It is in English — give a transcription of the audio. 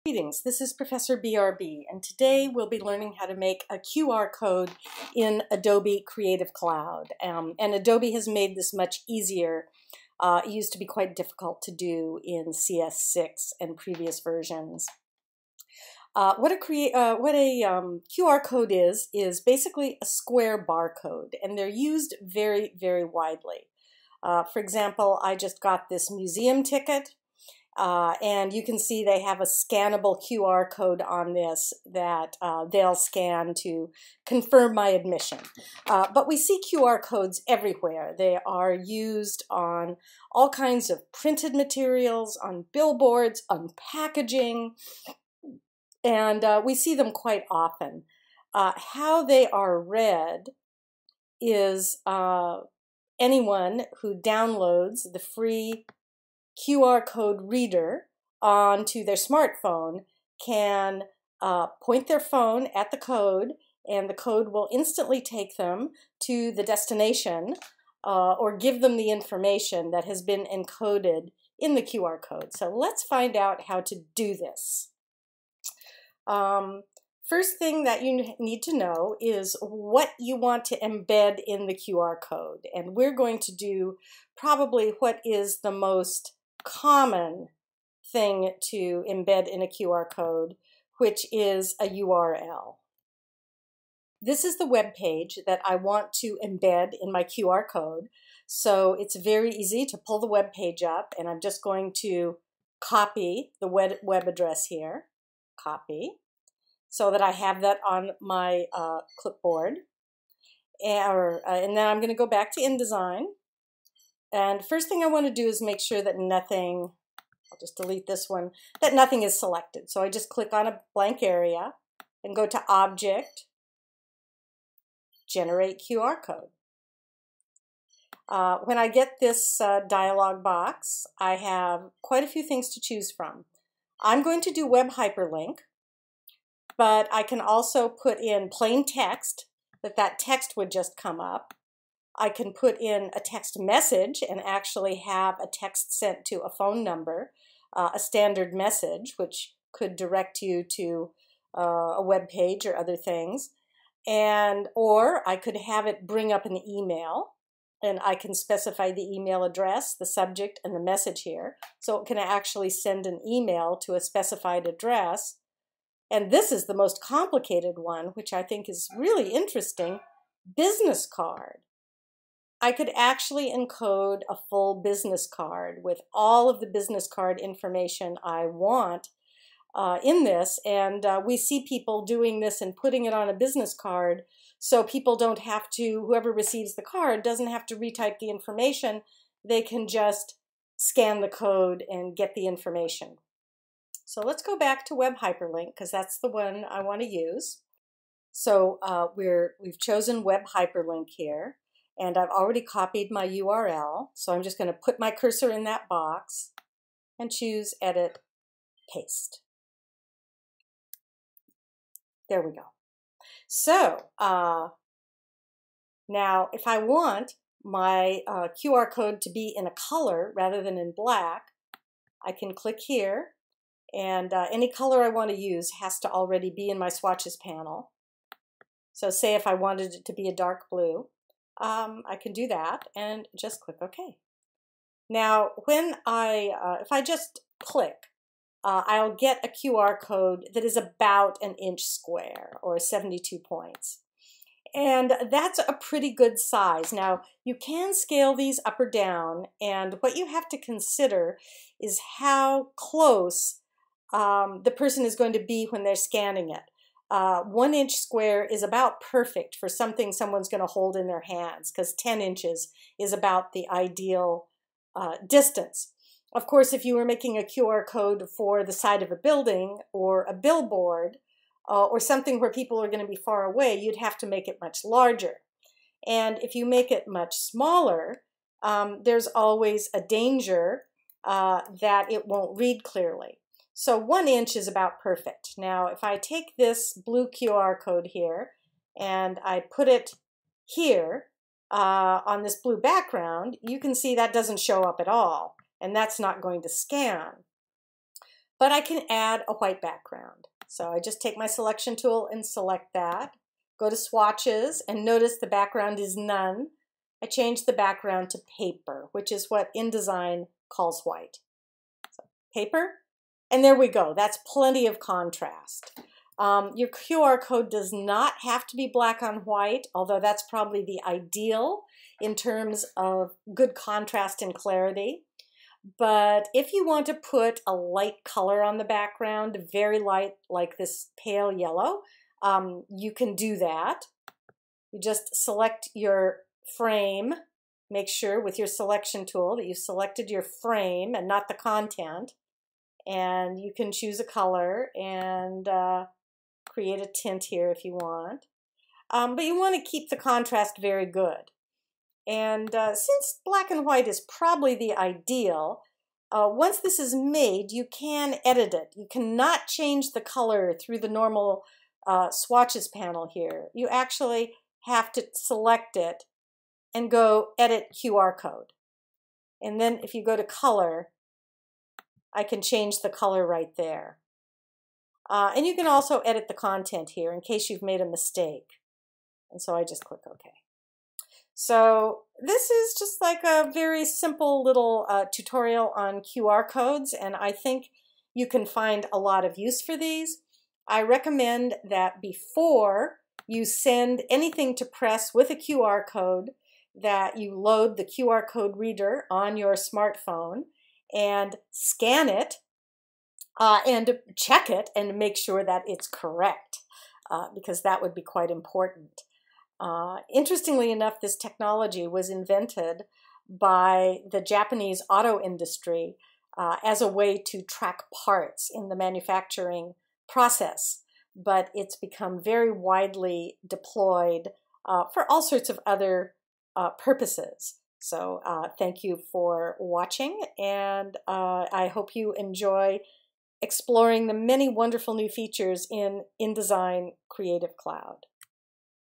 Greetings, this is Professor BRB, and today we'll be learning how to make a QR code in Adobe Creative Cloud. And Adobe has made this much easier. It used to be quite difficult to do in CS6 and previous versions. What a QR code is basically a square barcode, and they're used very, very widely. For example, I just got this museum ticket. And you can see they have a scannable QR code on this that they'll scan to confirm my admission. But we see QR codes everywhere. They are used on all kinds of printed materials, on billboards, on packaging, and we see them quite often. How they are read is anyone who downloads the free QR code reader onto their smartphone can point their phone at the code, and the code will instantly take them to the destination or give them the information that has been encoded in the QR code. So let's find out how to do this. First thing that you need to know is what you want to embed in the QR code. And we're going to do probably what is the most common thing to embed in a QR code, which is a URL. This is the web page that I want to embed in my QR code. So it's very easy to pull the web page up, and I'm just going to copy the web address here, copy, so that I have that on my clipboard. And then I'm going to go back to InDesign. And first thing I want to do is make sure that nothing, I'll just delete this one, that nothing is selected. So I just click on a blank area and go to Object, Generate QR Code. When I get this dialog box, I have quite a few things to choose from. I'm going to do web hyperlink, but I can also put in plain text, that text would just come up. I can put in a text message and actually have a text sent to a phone number, a standard message, which could direct you to a web page or other things. Or I could have it bring up an email, and I can specify the email address, the subject, and the message here. So it can actually send an email to a specified address. And this is the most complicated one, which I think is really interesting, business card. I could actually encode a full business card with all of the business card information I want in this, and we see people doing this and putting it on a business card so people don't have to, whoever receives the card doesn't have to retype the information. They can just scan the code and get the information. So let's go back to web hyperlink because that's the one I want to use. So we've chosen web hyperlink here. And I've already copied my URL, so I'm just going to put my cursor in that box and choose Edit, Paste. There we go. So now if I want my QR code to be in a color rather than in black, I can click here, and any color I want to use has to already be in my swatches panel. So say if I wanted it to be a dark blue, I can do that and just click OK. Now, when if I just click, I'll get a QR code that is about an inch square, or 72 points. And that's a pretty good size. Now, you can scale these up or down, and what you have to consider is how close the person is going to be when they're scanning it. 1 inch square is about perfect for something someone's going to hold in their hands, because 10 inches is about the ideal distance. Of course, if you were making a QR code for the side of a building or a billboard or something where people are going to be far away, you'd have to make it much larger. And if you make it much smaller, there's always a danger that it won't read clearly. So 1 inch is about perfect. Now, if I take this blue QR code here and I put it here on this blue background, you can see that doesn't show up at all, and that's not going to scan. but I can add a white background. So I just take my selection tool and select that. Go to swatches and notice the background is none. I change the background to paper, which is what InDesign calls white. So, paper, and there we go. That's plenty of contrast. Your QR code does not have to be black on white, although that's probably the ideal in terms of good contrast and clarity. But if you want to put a light color on the background, very light, like this pale yellow, you can do that. You just select your frame. Make sure with your selection tool that you've selected your frame and not the content. And you can choose a color and create a tint here if you want. But you want to keep the contrast very good. And since black and white is probably the ideal, once this is made, you can edit it. You cannot change the color through the normal swatches panel here. You actually have to select it and go edit QR code. And then if you go to color, I can change the color right there. And you can also edit the content here in case you've made a mistake. And so I just click OK. So this is just like a very simple little tutorial on QR codes, and I think you can find a lot of use for these. I recommend that before you send anything to press with a QR code, that you load the QR code reader on your smartphone and scan it and check it and make sure that it's correct, because that would be quite important. Interestingly enough, this technology was invented by the Japanese auto industry as a way to track parts in the manufacturing process, but it's become very widely deployed for all sorts of other purposes. So thank you for watching, and I hope you enjoy exploring the many wonderful new features in InDesign Creative Cloud.